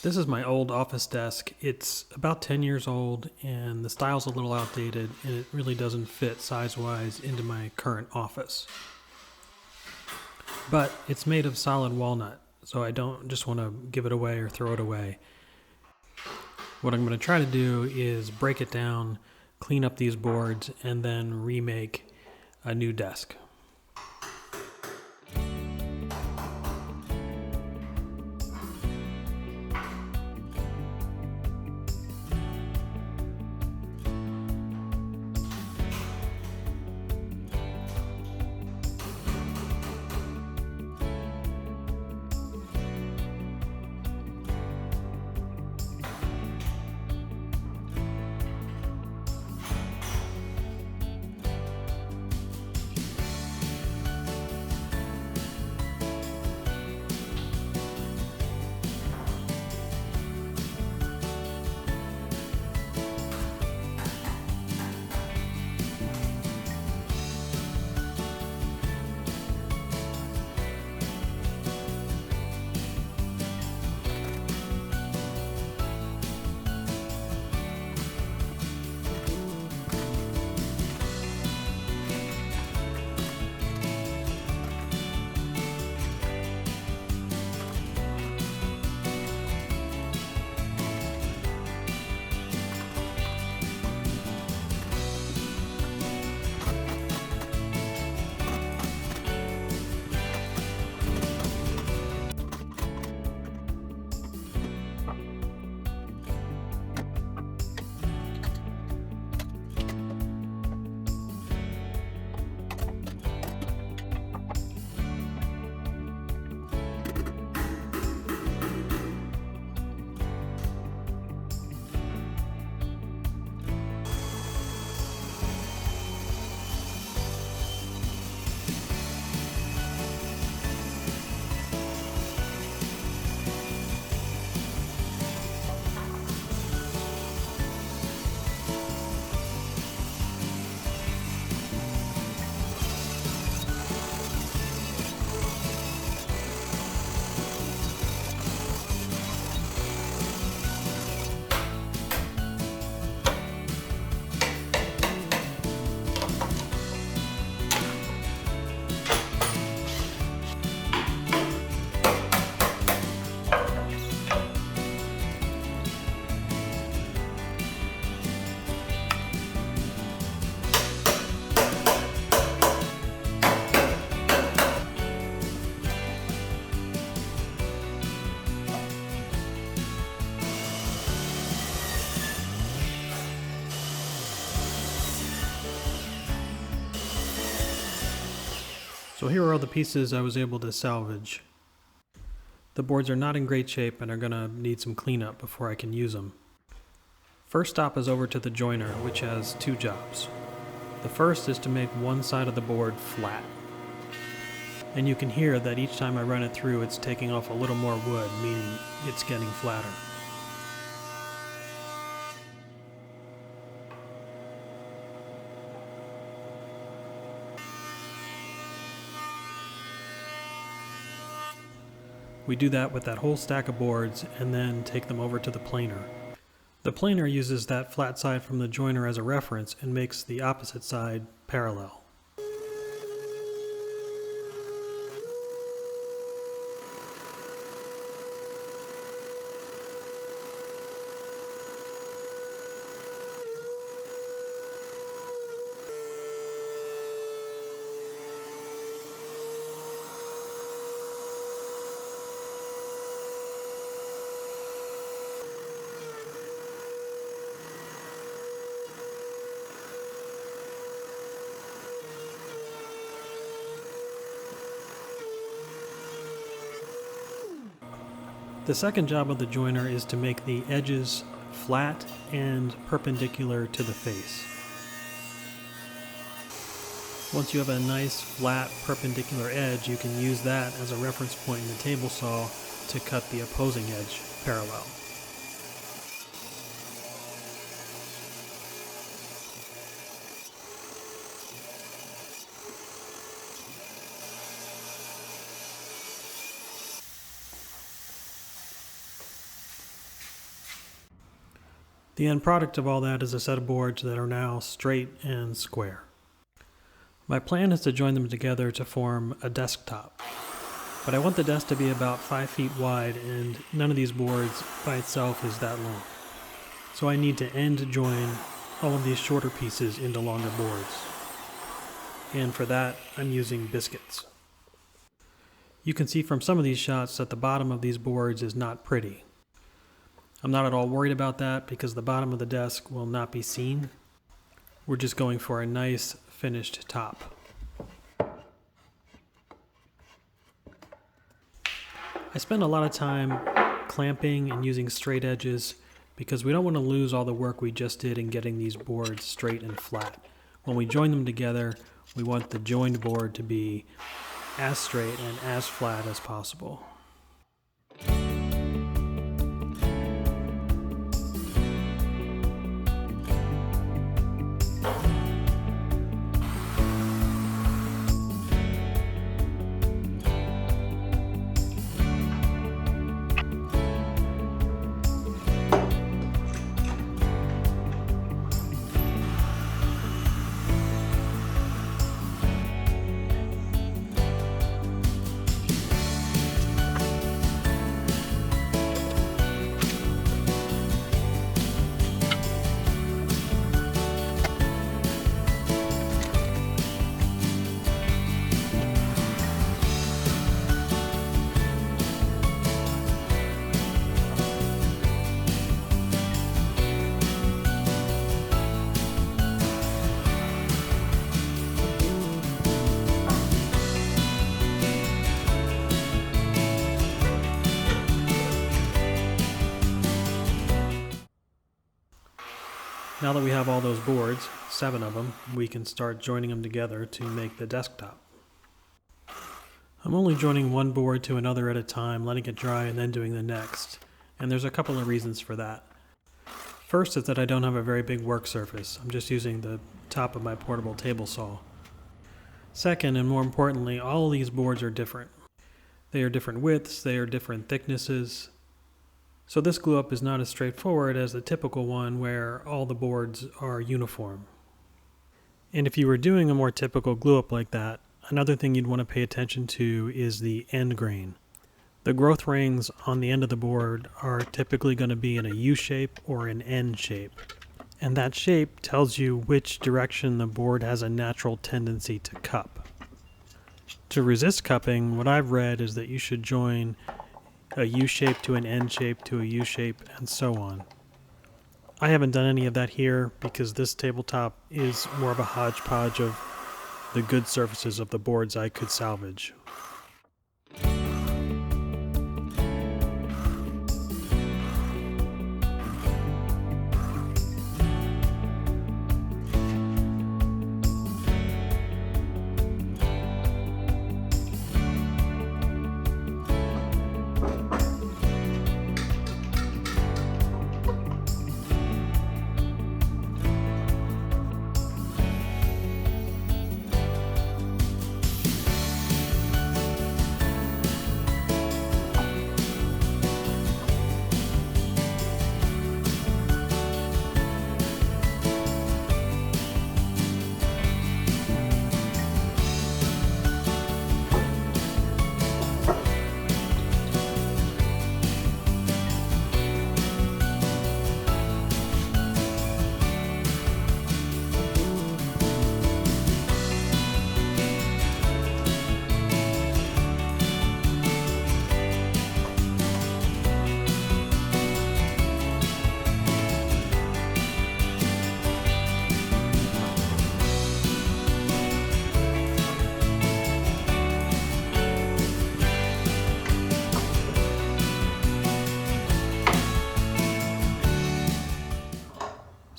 This is my old office desk. It's about 10 years old and the style's a little outdated and it really doesn't fit size-wise into my current office. But it's made of solid walnut, so I don't just want to give it away or throw it away. What I'm going to try to do is break it down, clean up these boards, and then remake a new desk. So here are all the pieces I was able to salvage. The boards are not in great shape and are going to need some cleanup before I can use them. First stop is over to the joiner, which has two jobs. The first is to make one side of the board flat. And you can hear that each time I run it through it's taking off a little more wood, meaning it's getting flatter. We do that with that whole stack of boards and then take them over to the planer. The planer uses that flat side from the joiner as a reference and makes the opposite side parallel. The second job of the joiner is to make the edges flat and perpendicular to the face. Once you have a nice flat perpendicular edge, you can use that as a reference point in the table saw to cut the opposing edge parallel. The end product of all that is a set of boards that are now straight and square. My plan is to join them together to form a desktop, but I want the desk to be about 5 feet wide, and none of these boards by itself is that long. So I need to end join all of these shorter pieces into longer boards. And for that, I'm using biscuits. You can see from some of these shots that the bottom of these boards is not pretty. I'm not at all worried about that because the bottom of the desk will not be seen. We're just going for a nice finished top. I spend a lot of time clamping and using straight edges because we don't want to lose all the work we just did in getting these boards straight and flat. When we join them together, we want the joined board to be as straight and as flat as possible. Now that we have all those boards, 7 of them, we can start joining them together to make the desktop. I'm only joining one board to another at a time, letting it dry and then doing the next. And there's a couple of reasons for that. First is that I don't have a very big work surface. I'm just using the top of my portable table saw. Second, and more importantly, all of these boards are different. They are different widths, they are different thicknesses. So this glue up is not as straightforward as the typical one where all the boards are uniform. And if you were doing a more typical glue up like that, another thing you'd want to pay attention to is the end grain. The growth rings on the end of the board are typically going to be in a U shape or an N shape. And that shape tells you which direction the board has a natural tendency to cup. To resist cupping, what I've read is that you should join a U shape to an N shape to a U shape, and so on. I haven't done any of that here because this tabletop is more of a hodgepodge of the good surfaces of the boards I could salvage.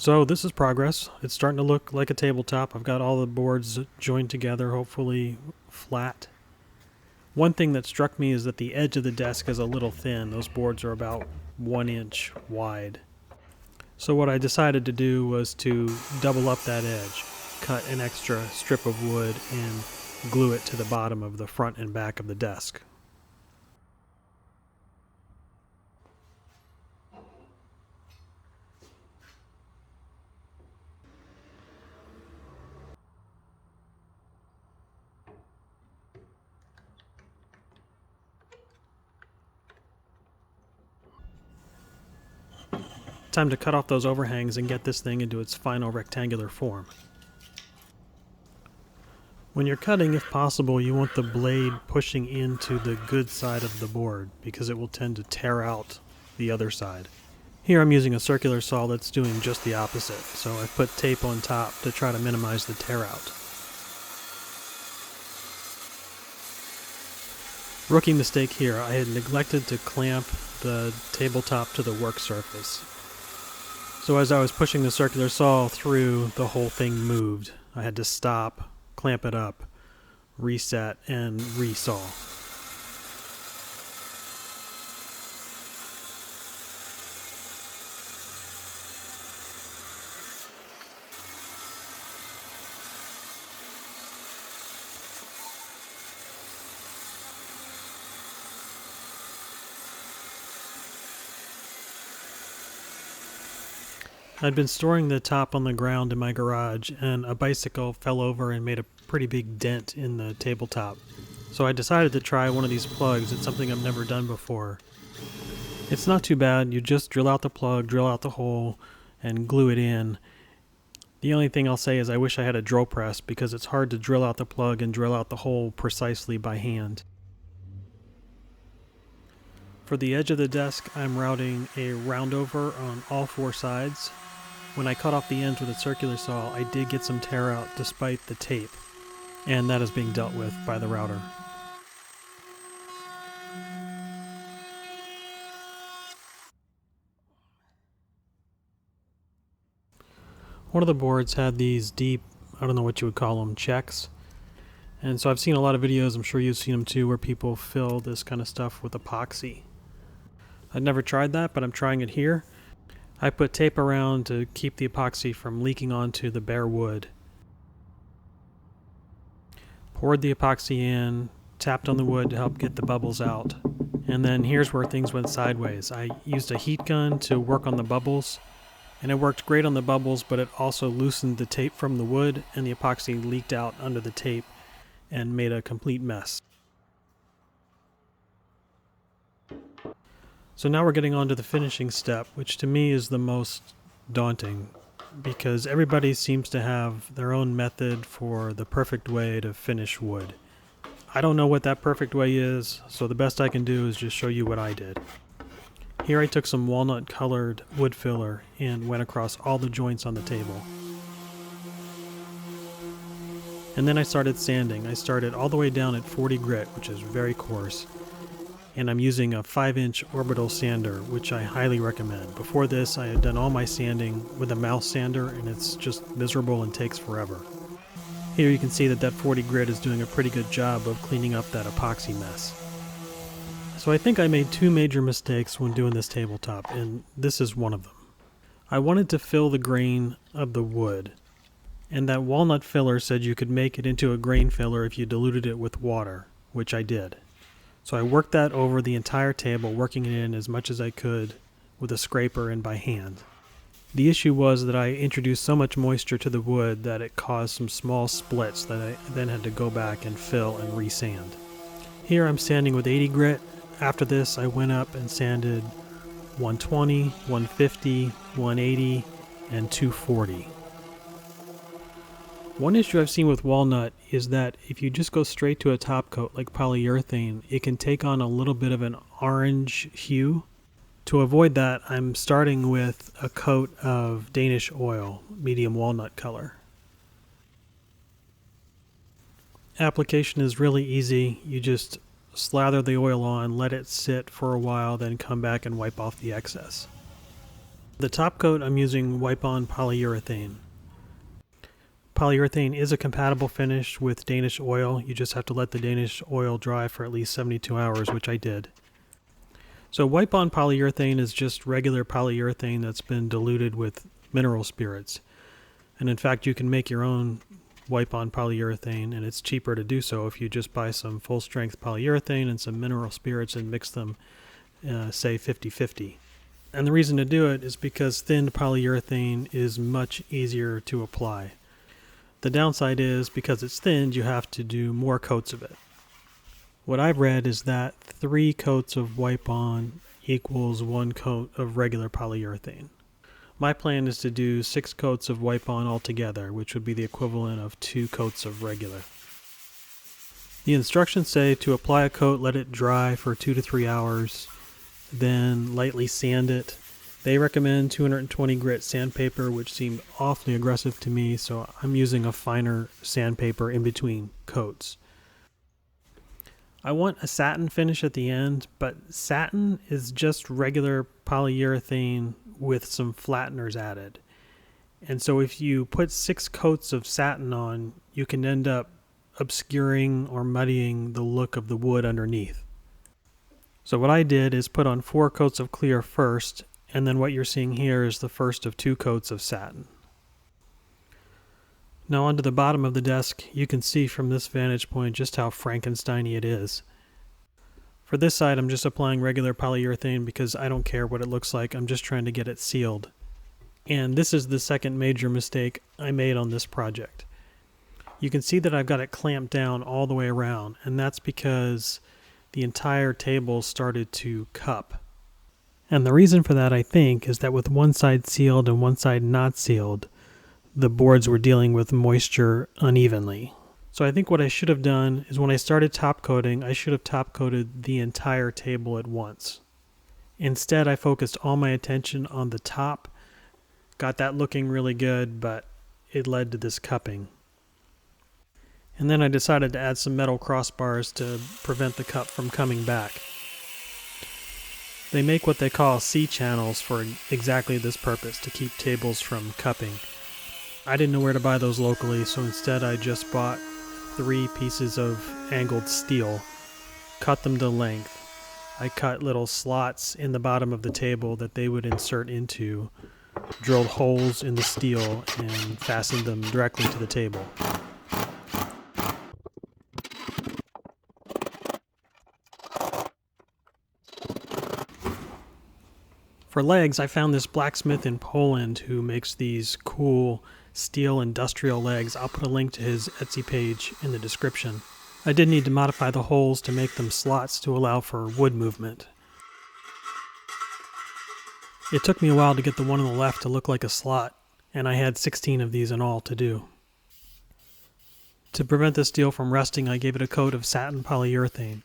So this is progress. It's starting to look like a tabletop. I've got all the boards joined together, hopefully flat. One thing that struck me is that the edge of the desk is a little thin. Those boards are about 1 inch wide. So what I decided to do was to double up that edge, cut an extra strip of wood and glue it to the bottom of the front and back of the desk. Time to cut off those overhangs and get this thing into its final rectangular form. When you're cutting, if possible, you want the blade pushing into the good side of the board because it will tend to tear out the other side. Here I'm using a circular saw that's doing just the opposite, so I've put tape on top to try to minimize the tear out. Rookie mistake here, I had neglected to clamp the tabletop to the work surface. So as I was pushing the circular saw through, the whole thing moved. I had to stop, clamp it up, reset, and resaw. I'd been storing the top on the ground in my garage, and a bicycle fell over and made a pretty big dent in the tabletop. So I decided to try one of these plugs. It's something I've never done before. It's not too bad. You just drill out the plug, drill out the hole, and glue it in. The only thing I'll say is I wish I had a drill press because it's hard to drill out the plug and drill out the hole precisely by hand. For the edge of the desk, I'm routing a roundover on all four sides. When I cut off the ends with a circular saw, I did get some tear out despite the tape, and that is being dealt with by the router. One of the boards had these deep, I don't know what you would call them, checks. And so I've seen a lot of videos, I'm sure you've seen them too, where people fill this kind of stuff with epoxy. I've never tried that, but I'm trying it here. I put tape around to keep the epoxy from leaking onto the bare wood. Poured the epoxy in, tapped on the wood to help get the bubbles out. And then here's where things went sideways. I used a heat gun to work on the bubbles, and it worked great on the bubbles, but it also loosened the tape from the wood, and the epoxy leaked out under the tape and made a complete mess. So now we're getting on to the finishing step, which to me is the most daunting, because everybody seems to have their own method for the perfect way to finish wood. I don't know what that perfect way is, so the best I can do is just show you what I did. Here I took some walnut colored wood filler and went across all the joints on the table. And then I started sanding. I started all the way down at 40 grit, which is very coarse. And I'm using a 5-inch orbital sander, which I highly recommend. Before this, I had done all my sanding with a mouse sander, and it's just miserable and takes forever. Here you can see that 40 grit is doing a pretty good job of cleaning up that epoxy mess. So I think I made two major mistakes when doing this tabletop, and this is one of them. I wanted to fill the grain of the wood, and that walnut filler said you could make it into a grain filler if you diluted it with water, which I did. So I worked that over the entire table, working it in as much as I could with a scraper and by hand. The issue was that I introduced so much moisture to the wood that it caused some small splits that I then had to go back and fill and resand. Here I'm sanding with 80 grit. After this I went up and sanded 120, 150, 180, and 240. One issue I've seen with walnut is that if you just go straight to a top coat like polyurethane, it can take on a little bit of an orange hue. To avoid that, I'm starting with a coat of Danish Oil, medium walnut color. Application is really easy. You just slather the oil on, let it sit for a while, then come back and wipe off the excess. The top coat I'm using wipe-on polyurethane. Polyurethane is a compatible finish with Danish Oil. You just have to let the Danish Oil dry for at least 72 hours, which I did. So wipe-on polyurethane is just regular polyurethane that's been diluted with mineral spirits. And in fact, you can make your own wipe-on polyurethane, and it's cheaper to do so if you just buy some full-strength polyurethane and some mineral spirits and mix them, say 50-50. And the reason to do it is because thinned polyurethane is much easier to apply. The downside is, because it's thinned, you have to do more coats of it. What I've read is that 3 coats of wipe-on equals 1 coat of regular polyurethane. My plan is to do 6 coats of wipe-on altogether, which would be the equivalent of 2 coats of regular. The instructions say to apply a coat, let it dry for 2 to 3 hours, then lightly sand it. They recommend 220 grit sandpaper, which seemed awfully aggressive to me, so I'm using a finer sandpaper in between coats. I want a satin finish at the end, but satin is just regular polyurethane with some flatteners added. And so if you put 6 coats of satin on, you can end up obscuring or muddying the look of the wood underneath. So what I did is put on 4 coats of clear first, and then what you're seeing here is the first of 2 coats of satin. Now onto the bottom of the desk, you can see from this vantage point just how Frankenstein-y it is. For this side, I'm just applying regular polyurethane because I don't care what it looks like, I'm just trying to get it sealed. And this is the second major mistake I made on this project. You can see that I've got it clamped down all the way around, and that's because the entire table started to cup. And the reason for that, I think, is that with one side sealed and one side not sealed, the boards were dealing with moisture unevenly. So I think what I should have done is when I started top coating, I should have top coated the entire table at once. Instead, I focused all my attention on the top, got that looking really good, but it led to this cupping. And then I decided to add some metal crossbars to prevent the cup from coming back. They make what they call C-channels for exactly this purpose, to keep tables from cupping. I didn't know where to buy those locally, so instead I just bought 3 pieces of angled steel, cut them to length. I cut little slots in the bottom of the table that they would insert into, drilled holes in the steel, and fastened them directly to the table. For legs, I found this blacksmith in Poland who makes these cool steel industrial legs. I'll put a link to his Etsy page in the description. I did need to modify the holes to make them slots to allow for wood movement. It took me a while to get the one on the left to look like a slot, and I had 16 of these in all to do. To prevent the steel from rusting, I gave it a coat of satin polyurethane.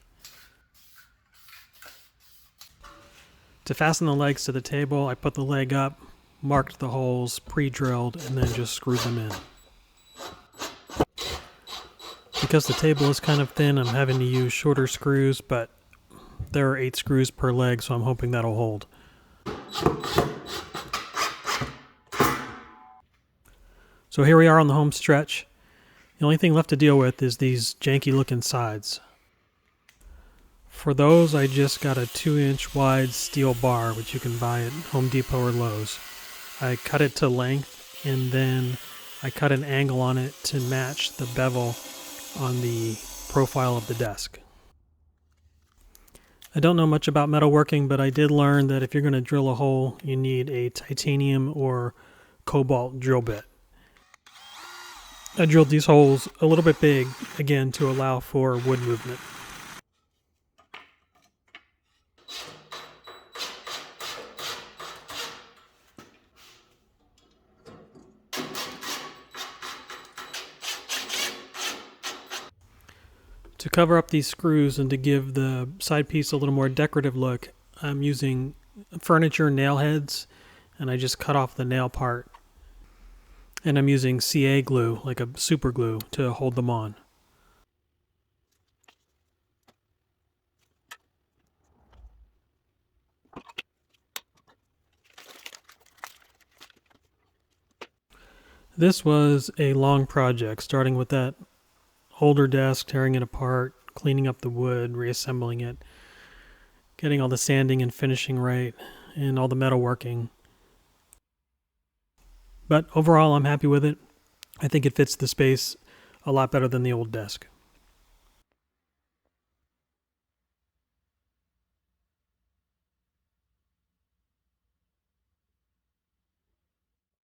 To fasten the legs to the table, I put the leg up, marked the holes, pre-drilled, and then just screwed them in. Because the table is kind of thin, I'm having to use shorter screws, but there are 8 screws per leg, so I'm hoping that'll hold. So here we are on the home stretch. The only thing left to deal with is these janky looking sides. For those, I just got a 2-inch wide steel bar, which you can buy at Home Depot or Lowe's. I cut it to length, and then I cut an angle on it to match the bevel on the profile of the desk. I don't know much about metalworking, but I did learn that if you're going to drill a hole, you need a titanium or cobalt drill bit. I drilled these holes a little bit big, again, to allow for wood movement. To cover up these screws and to give the side piece a little more decorative look, I'm using furniture nail heads, and I just cut off the nail part. And I'm using CA glue, like a super glue, to hold them on. This was a long project, starting with that older desk, tearing it apart, cleaning up the wood, reassembling it, getting all the sanding and finishing right, and all the metalworking. But overall, I'm happy with it. I think it fits the space a lot better than the old desk.